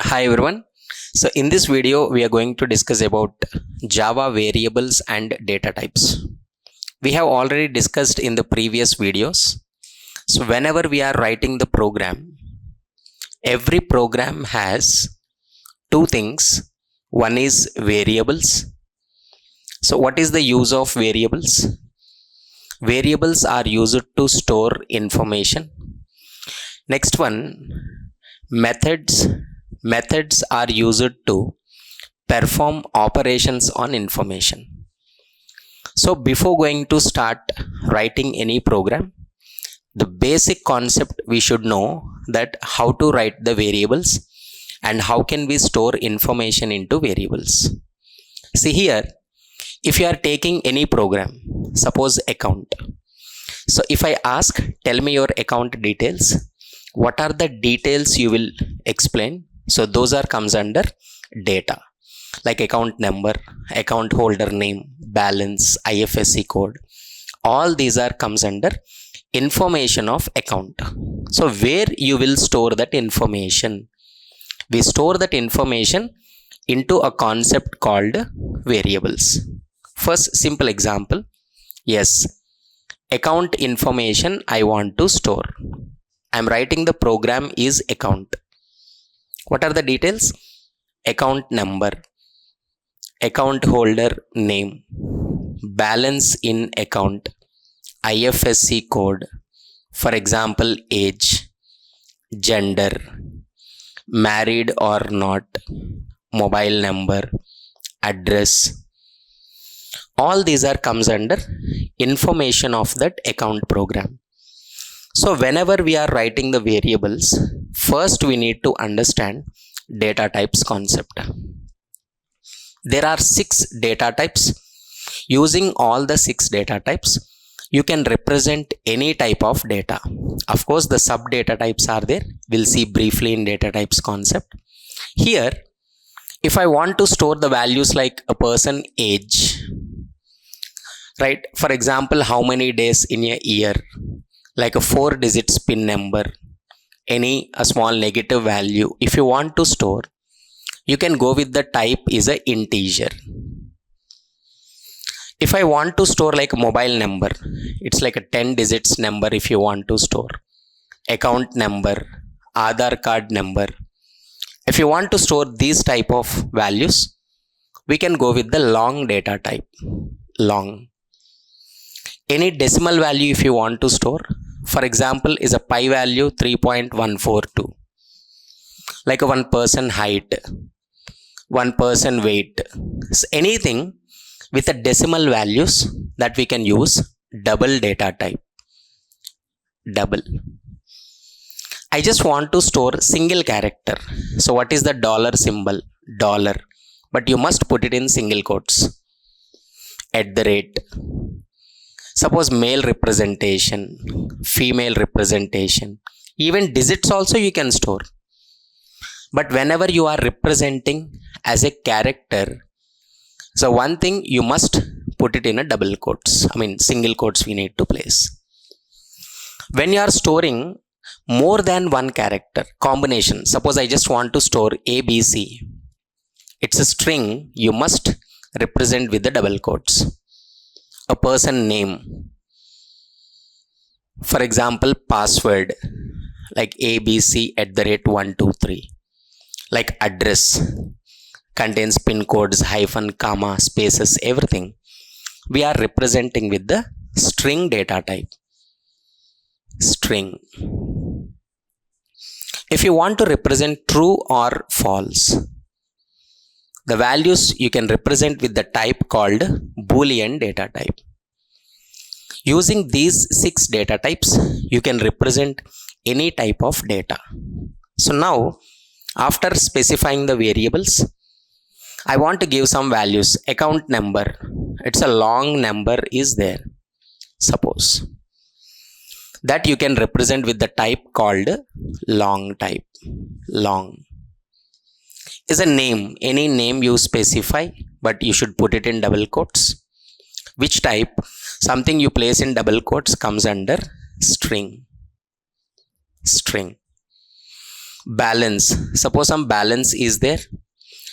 Hi everyone. So in this video we are going to discuss about Java variables and data types. We have already discussed in the previous videos. So whenever we are writing the program, every program has two things. One is variables. So what is the use of variables? Variables are used to store information. Next one, methods. Methods are used to perform operations on information. So before going to start writing any program, the basic concept we should know that how to write the variables and how can we store information into variables. See here, if you are taking any program, suppose account. So if I ask, tell me your account details, what are the details you will explain? So those are comes under data, like account number, account holder name, balance, IFSC code. All these are comes under information of account. So where you will store that information? We store that information into a concept called variables. First simple example. Yes, account information I want to store. I am writing the program is account. What are the details? Account number, account holder name, balance in account, IFSC code, for example age, gender, married or not, mobile number, address. All these are comes under information of that account program. So whenever we are writing the variables, first we need to understand data types concept. There are 6 data types. Using all the 6 data types, you can represent any type of data. Of course, the sub data types are there. We'll see briefly in data types concept. Here, if I want to store the values like a person age, right? For example, how many days in a year, like a 4-digit PIN number, any a small negative value. If you want to store, you can go with the type is a integer. If I want to store like a mobile number, it's like a 10 digits number. If you want to store account number, Aadhaar card number, if you want to store these type of values, we can go with the long data type, long. Any decimal value if you want to store, for example is a pi value 3.142, like a 1 person height, 1 person weight. So anything with a decimal values, that we can use double data type, double. I just want to store single character. So what is the dollar symbol? Dollar, but you must put it in single quotes, at the rate. Suppose male representation, female representation, even digits also you can store. But whenever you are representing as a character, so one thing you must put it in a double quotes, single quotes we need to place. When you are storing more than one character combination, suppose I just want to store ABC, it's a string, you must represent with the double quotes. A person name, for example password, like abc@123, like address contains pin codes, hyphen, comma, spaces, everything we are representing with the string data type, string. If you want to represent true or false, the values you can represent with the type called Boolean data type. Using these 6 data types, you can represent any type of data. So now, after specifying the variables, I want to give some values. Account number, it's a long number is there. Suppose that you can represent with the type called long type, long. Is a name, any name you specify, but you should put it in double quotes. Which type? Something you place in double quotes comes under string, string. Balance, suppose some balance is there.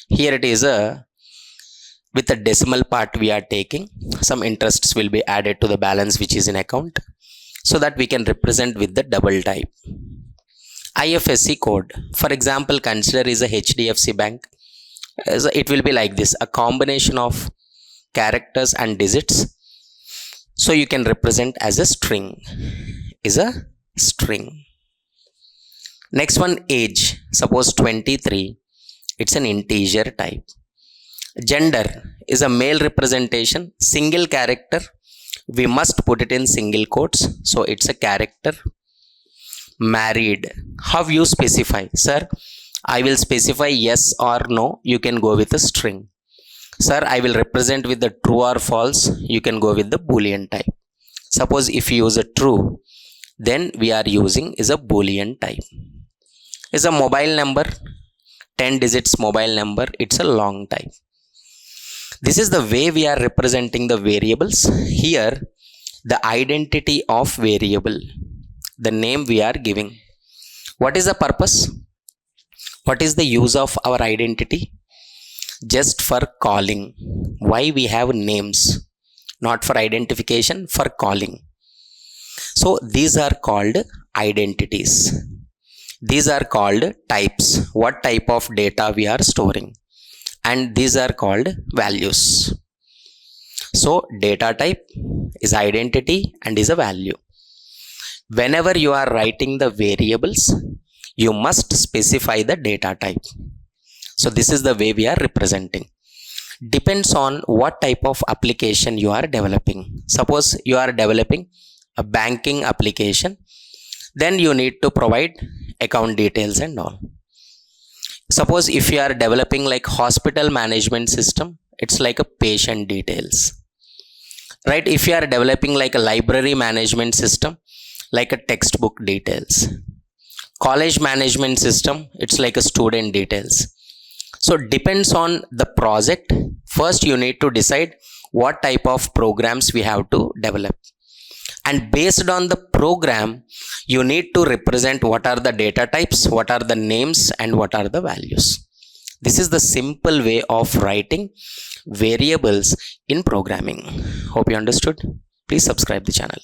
Here it is a with a decimal part we are taking, some interests will be added to the balance which is in account, so that we can represent with the double type. IFSC code, for example, consider is a HDFC bank. It will be like this, a combination of characters and digits, so you can represent as a string, is a string. Next one, age, suppose 23, it's an integer type. Gender is a male representation, single character, we must put it in single quotes, so it's a character. Married, how you specify? Sir, I will specify yes or no, you can go with a string. Sir, I will represent with the true or false, you can go with the boolean type. Suppose if you use a true, then we are using is a boolean type. Is a mobile number, 10 digits mobile number, it's a long type. This is the way we are representing the variables. Here, the identity of variable, the name we are giving. What is the purpose? What is the use of our identity? Just for calling. Why we have names? Not for identification, for calling. So these are called identities. These are called types. What type of data we are storing? And these are called values. So data type is identity and is a value. Whenever you are writing the variables, you must specify the data type. So this is the way we are representing. Depends on what type of application you are developing. Suppose you are developing a banking application, then you need to provide account details and all. Suppose if you are developing like hospital management system, it's like a patient details, right? If you are developing like a library management system, like a textbook details. College management system, it's like a student details. So depends on the project. First you need to decide what type of programs we have to develop, and based on the program you need to represent what are the data types, what are the names, and what are the values. This is the simple way of writing variables in programming. Hope you understood. Please subscribe the channel.